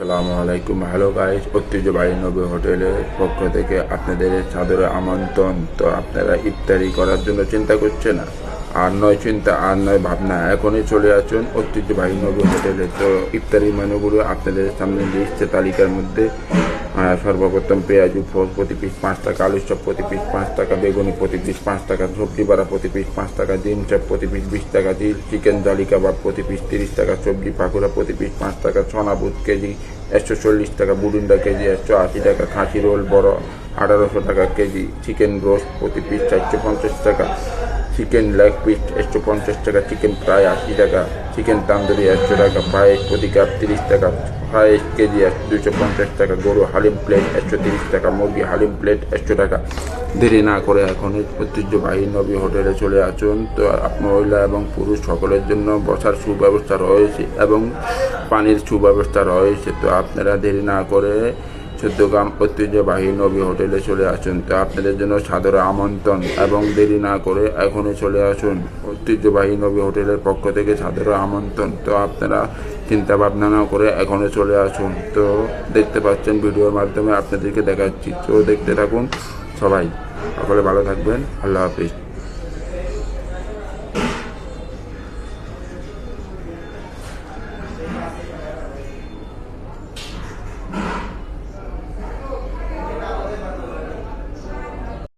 আসসালামু আলাইকুম। Hello guys, ঐতিহ্যবাহী নবী হোটেলের পক্ষ থেকে আপনাদের সাদরে আমন্ত্রণ। তো আপনারা ইফতারি করার জন্য চিন্তা করছেন না, আর নয় চিন্তা আর নয় ভাবনা, এখনই চলে আসুন ঐতিহ্যবাহী নবী হোটেলে। তো ইফতারি মেনুগুলো আপনাদের সামনে দিচ্ছে তালিকার মধ্যে। সর্বপ্রথম পেঁয়াজু প্রতি পিস 5 টাকা, আলুর চপ প্রতি পিস 5 টাকা, বেগুনি প্রতি পিস 5 টাকা, সবজি বাড়া প্রতি পিস 5 টাকা, ডিম চপ প্রতি পিস 20 টাকা, চিকেন জালি কাবাব প্রতি পিস 30 টাকা, সবজি পাকুড়া প্রতি পিস 5 টাকা, ছনা বুট কেজি 140 টাকা, বুডুন্ডা কেজি 180 টাকা, খাসি রোল বড় 1800 টাকা কেজি, চিকেন রোস্ট প্রতি পিস 450 টাকা, চিকেন লেগ পিস 150 টাকা, চিকেন ফ্রাই 80 টাকা, চিকেন তান্দুরি 100 টাকা, ফ্রাই প্রতি কাপ 30 টাকা, ফ্রাই কেজি 250 টাকা, গরু হালিম প্লেট 130 টাকা, মুরগি হালিম প্লেট 100 টাকা। দেরি না করে এখন ঐতিহ্যবাহী নবী হোটেলে চলে আসুন। তো মহিলা এবং পুরুষ সকলের জন্য বসার সুব্যবস্থা রয়েছে এবং পানির সুব্যবস্থা রয়েছে। তো আপনারা দেরি না করে চৌদ্দগ্রাম ঐতিহ্যবাহী নবী হোটেলে চলে আসুন। তো আপনাদের জন্য সাদর আমন্ত্রণ এবং দেরি না করে এখনই চলে আসুন। ঐতিহ্যবাহী নবী হোটেলের পক্ষ থেকে সাদর আমন্ত্রণ। তো আপনারা চিন্তা ভাবনা না করে এখনই চলে আসুন। তো দেখতে পাচ্ছেন ভিডিওর মাধ্যমে আপনাদেরকে দেখাচ্ছি। তো দেখতে থাকুন সবাই। সকলে ভালো থাকবেন। আল্লাহ হাফিজ।